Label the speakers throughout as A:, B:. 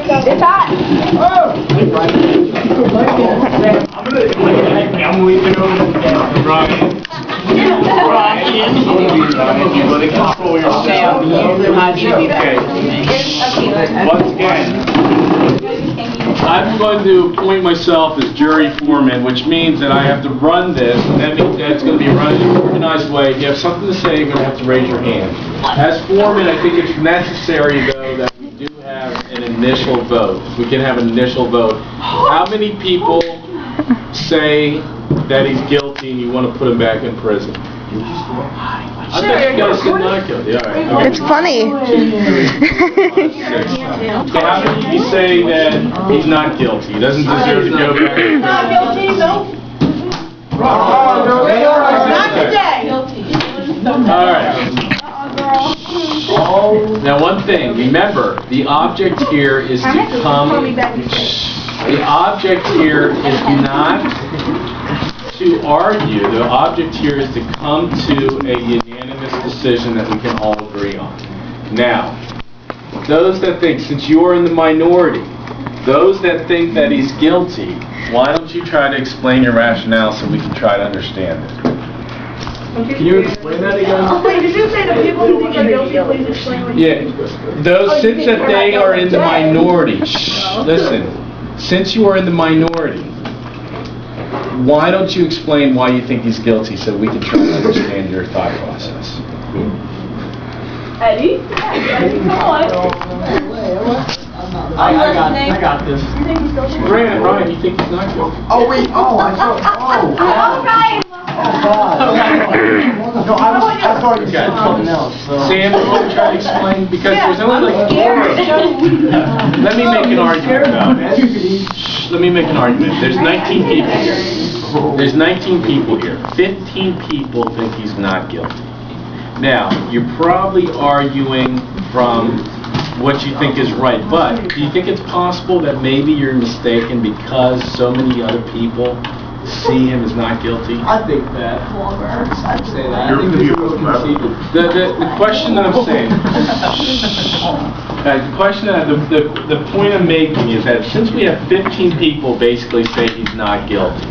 A: It's hot.
B: I'm leaving over to Ryan. You want to control yourself. Once again, I'm going to appoint myself as jury foreman, which means that I have to run this, and that means that it's going to be run in an organized way. If you have something to say, you're going to have to raise your hand. As foreman, I think it's necessary, though, that we do have an initial vote. We can have an initial vote. How many people say that he's guilty and you want to put him back in prison? I bet you guys said not guilty. All right.
C: It's funny.
B: 2, 3, 4, 5, 6. Okay, how many of you say that he's not guilty? He doesn't deserve to go back?
A: Not guilty, no. Not today.
B: All right. Now, one thing. Remember, the object here is to come. The object here is not to argue. The object here is to come to a unanimous decision that we can all agree on. Now, those that think, since you are in the minority, those that think that he's guilty, why don't you try to explain your rationale so we can try to understand it? Can you explain that again?
A: Wait, did you say the people who think are guilty, please explain what you
B: Yeah, those, since that they are in the minority, listen, since you are in the minority, why don't you explain why you think he's guilty so we can try to understand your thought process?
A: Eddie? Eddie, come on.
D: I got this.
A: You think he's guilty?
B: Ryan, you think he's not guilty?
D: Oh wait, I thought,
A: All right.
D: no, I thought you said something else. So.
B: Sam, you want to try to explain? Because there's only like 4 of them. Let me make an argument about it. Let me make an argument. There's 19 people here. There's 19 people here. 15 people think he's not guilty. Now, you're probably arguing from what you think is right, but do you think it's possible that maybe you're mistaken because so many other people see him as not guilty?
D: I think that. I'd say that. I think it's conceded.
B: The question that I'm saying, the question that the point I'm making is that since we have 15 people basically say he's not guilty,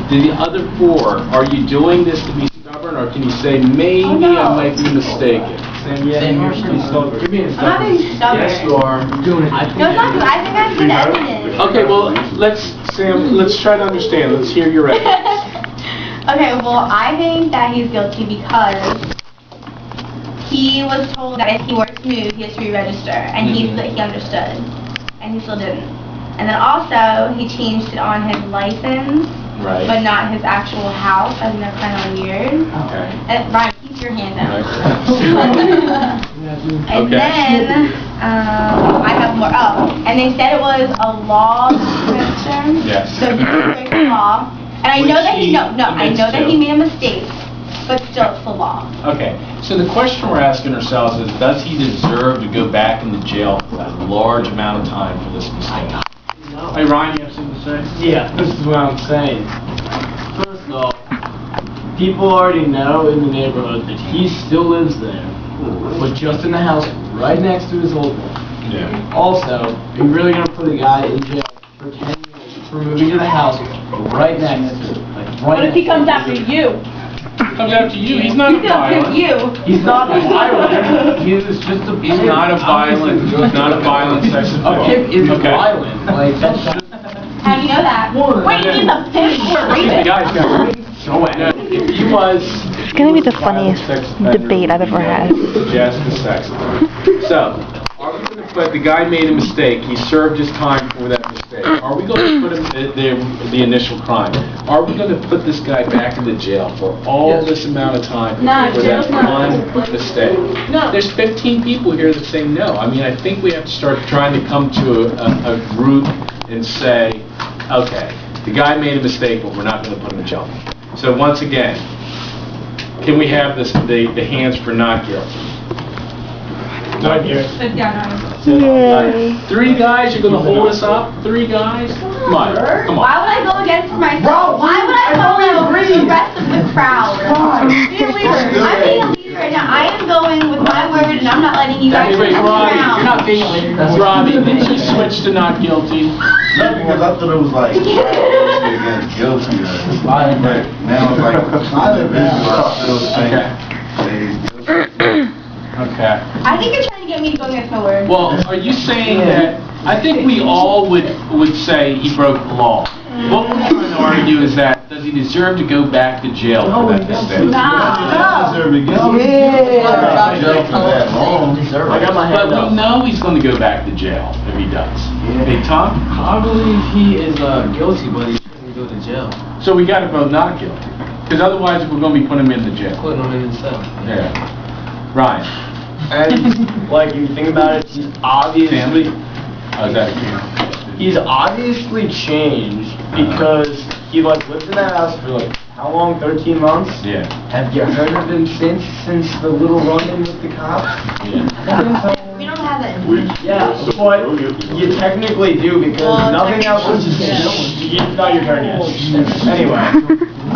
B: the other 4, are you doing this to be stubborn, or can you say maybe I might be mistaken?
D: Sam, you're stubborn. You're being
A: I'm not being stubborn.
D: Yes, you are. You're doing it.
A: No, it's not true. I think I have good evidence.
B: Okay, well, let's try to understand. Let's hear your evidence.
E: Okay, well, I think that he's guilty because he was told that if he were to move, he has to re-register, and he understood, and he still didn't. And then also, he changed it on his license,
B: Right.
E: but not his actual house. I think that's kind of weird.
B: Okay.
E: And Ryan, keep your hand down. And
B: Okay.
E: then, I have more. Oh, and they said it was a law suspension.
B: Yes.
E: So he did break the law. And I know that
B: Which he
E: I know that he made a mistake, but still it's the law.
B: Okay, so the question we're asking ourselves is, does he deserve to go back into jail for that large amount of time for this mistake? Hey, Ryan, you have something to say?
D: Yeah, this is what I'm saying. First of all, people already know in the neighborhood that he still lives there, but just in the house right next to his old one.
B: Yeah.
D: Also, are you really going to put a guy in jail for 10 years for moving to the house right next to it? Like, right
A: What if he
D: next
A: comes
D: to
A: after
D: it?
A: you?
B: Comes after you, he's not violent.
D: He's not violent. He's just a pig.
B: He's not a violent sex
D: A
B: offender.
D: pig is
B: Okay.
D: violent. Like, that's just...
E: How do you know that?
A: Wait, he's a pimp or a
B: The
A: rapist?
B: guy's got so if he was...
C: It's gonna be the funniest debate I've ever had.
B: Just a second. So, are we going to put, the guy made a mistake, he served his time for that mistake. Are we going to put him, the initial crime, are we going to put this guy back into jail for all this amount of time
A: No,
B: for that
A: jail's not.
B: one mistake?
A: No.
B: There's 15 people here that say no. I mean, I think we have to start trying to come to a group and say, okay, the guy made a mistake, but we're not going to put him in jail. So once again, can we have this, the hands for not guilty? Not here.
C: Yay.
B: 3 guys, you're going to hold us up? 3 guys? Come on, come
E: Why
B: on.
E: would I go against myself?
D: Bro,
E: Why would I
D: I
E: follow
D: totally agree.
E: the rest of the crowd?
D: God.
E: Be a leader. I'm being a leader. right now. I am going with my word, and I'm not letting you guys
B: Wait,
E: turn
B: Robbie,
E: around.
B: you're not being Robbie, didn't you switch to not guilty?
F: No, because I thought it was like guilty against guilty. But now it's like individual, I still think that he's guilty.
B: Okay.
E: I think you're trying to get me to go against my word.
B: Well, are you saying that, I think we all would say he broke the law. What we're trying to argue is that, does he deserve to go back to jail for that mistake?
E: Nah.
F: Deserve to get
D: I got my hand
B: But we
D: up.
B: know he's going to go back to jail if he does. Hey, Tom?
G: I believe he is guilty, but he shouldn't go to jail.
B: So we got to vote not guilty. Because otherwise we're going to be putting him in the jail.
G: Putting him in himself.
B: Yeah. Ryan?
D: And like, if you think about it, he's obviously changed because he like lived in that house for like how long? 13 months.
B: Yeah.
D: Have you heard of him since the little run-in with the cops?
B: Yeah.
E: We don't have that.
D: Yeah, but you technically do because
E: Well,
D: nothing else was. It's not your turn yet. Anyway.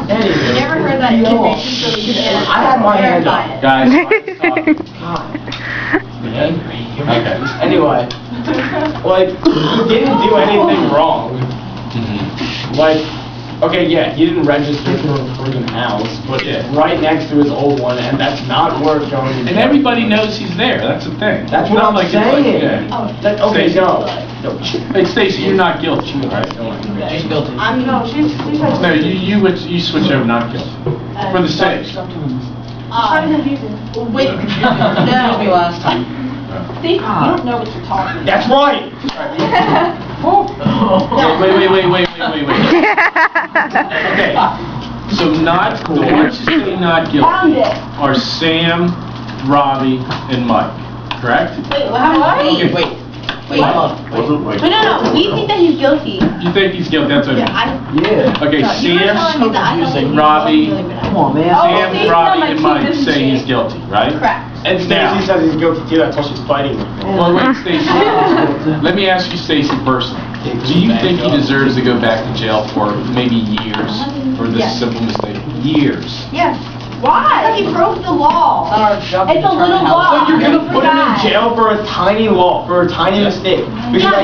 E: You never heard that information, so you can't.
D: I had my hand up.
E: verify it.
B: Guys,
D: Okay. Anyway, like he didn't do anything wrong. Like, okay, yeah, he didn't register for a freaking house, but it's right next to his old one, and that's not worth going to.
B: and everybody knows he's there, that's the thing.
D: That's what
B: Not
D: I'm
B: like it's like,
D: saying.
B: yeah.
D: Okay,
B: Stacey.
D: no.
B: Hey, Stacy, you're not guilty, right?
G: She's guilty.
B: No, you switch over not guilty. For the sake.
E: Wait,
G: Me
E: no.
G: last time.
A: See, you don't know what you're talking about.
D: That's right.
B: Wait. Okay, so not, the ones who say not
A: Found
B: guilty
A: it.
B: are Sam, Robbie, and Mike, correct?
E: Wait, what?
B: Okay.
G: Wait.
E: Wait, no. We think that he's guilty.
B: You think he's guilty, that's okay.
E: Yeah,
D: Yeah.
B: Okay,
E: No, you were telling me that I thought
B: Sam,
E: he
B: Robbie,
E: was guilty, but I-
G: Come on, man.
B: Sam,
A: Stacy's
B: Robbie,
A: not
B: and
A: like
B: Mike
A: she
B: say he's
A: doesn't
B: guilty, right?
E: Correct.
D: And
B: Now.
D: Stacey says he's guilty too. That's why she's fighting me.
B: Well, wait, Stacy, let me ask you, Stacy, personally. Do you think he deserves to go back to jail for maybe years for this
E: Yes.
B: simple mistake? Years.
E: Yes. Why? Because he broke the law.
A: It's a little law.
D: But you're gonna put him in jail for a tiny law, for a tiny mistake. Because
E: Yeah,
D: I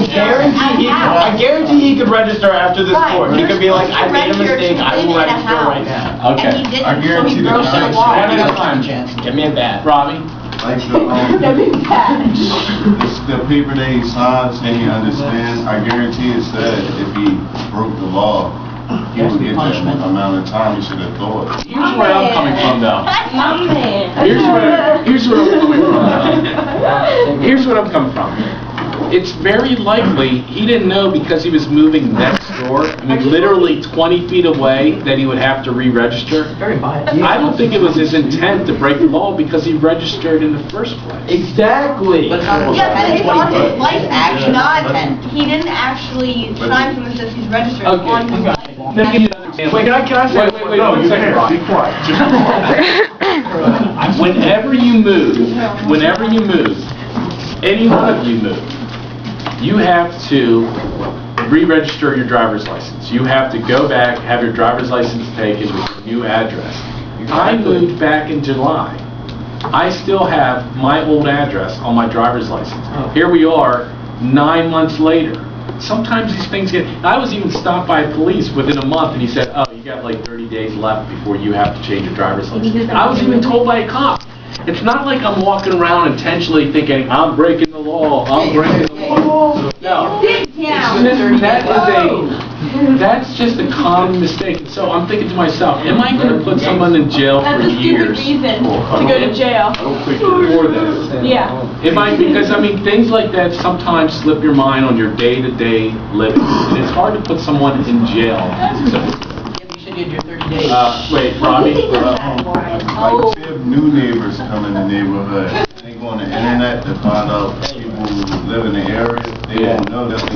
E: because
D: guarantee he could register after this
E: Right.
D: court. He could be like, I made a
E: Register
D: mistake,
E: to
D: I will
E: live in a
D: register right
E: house.
D: now.
B: Okay.
E: And he didn't,
F: I
E: so he
F: guarantee the
E: broke the
F: county-
E: law.
B: One at a time.
D: Give me a bat.
B: Robbie?
F: Like the paper that he signed saying he understands, I guarantee it said if he broke the law, he would get that amount of time he should have thought.
B: Here's where I'm coming from, though.
A: My man.
B: Here's where I'm coming from. Here's what I'm coming from. It's very likely he didn't know because he was moving next door, I mean, literally 20 feet away, that he would have to re-register.
G: Very biased.
B: I don't think it was his intent to break the law because he registered in the first place.
D: Exactly.
G: But how-
E: Yeah, but it's on his license,
G: Action.
E: not, he didn't actually sign something that says he's registered
B: Okay.
E: on his license.
B: Let me give you another example.
D: Wait, can I say?
B: Wait, 1 second, Robbie.
F: Be quiet.
B: Whenever you move, any one of you move, you have to re-register your driver's license. You have to go back, have your driver's license taken with your new address. I moved back in July. I still have my old address on my driver's license. Here we are, 9 months later. Sometimes these things I was even stopped by police within a month and he said, oh, you got like 30 days left before you have to change your driver's license. I was even told by a cop. It's not like I'm walking around intentionally thinking, I'm breaking the law, I'm breaking the law. No. That's just a common mistake. So I'm thinking to myself, am I going to put someone in jail for
A: That's a stupid
B: years?
A: reason to go to jail.
B: For this.
A: Yeah.
B: Because I mean, things like that sometimes slip your mind on your day-to-day living. And it's hard to put someone in jail. So,
G: You should get your 30 days.
B: wait, Robbie?
F: Like, say if new neighbors come in the neighborhood, they go on the internet to find out people who live in the area, they won't know that the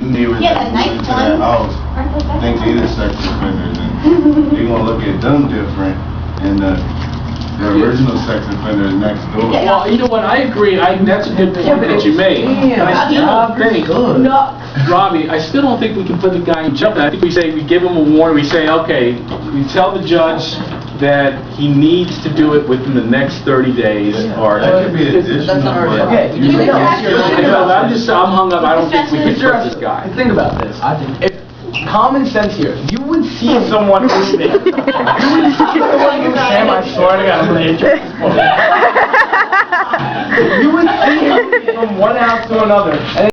F: new neighbors
E: Yeah,
F: that
E: the
F: move
E: nice
F: into that
E: ones.
F: house think they the sex offenders, and they gonna look at them different, and the original sex offender is next door.
B: Well, you know what, I agree, that's a good point that you made. But I still don't think, Robbie, I still don't think we can put the guy in jail. I think we say, we give him a warning, we say, okay, we tell the judge that he needs to do it within the next 30 days, or...
F: That could be additional, but...
G: Okay,
F: you
E: you
F: know,
B: I'm hung up, I don't think we can trust this guy.
G: Think about this.
D: If common sense here, you would see someone moving. You would see someone moving. Sam, I swear to God, I'm gonna hit you with this book. You would see him from one house to another, and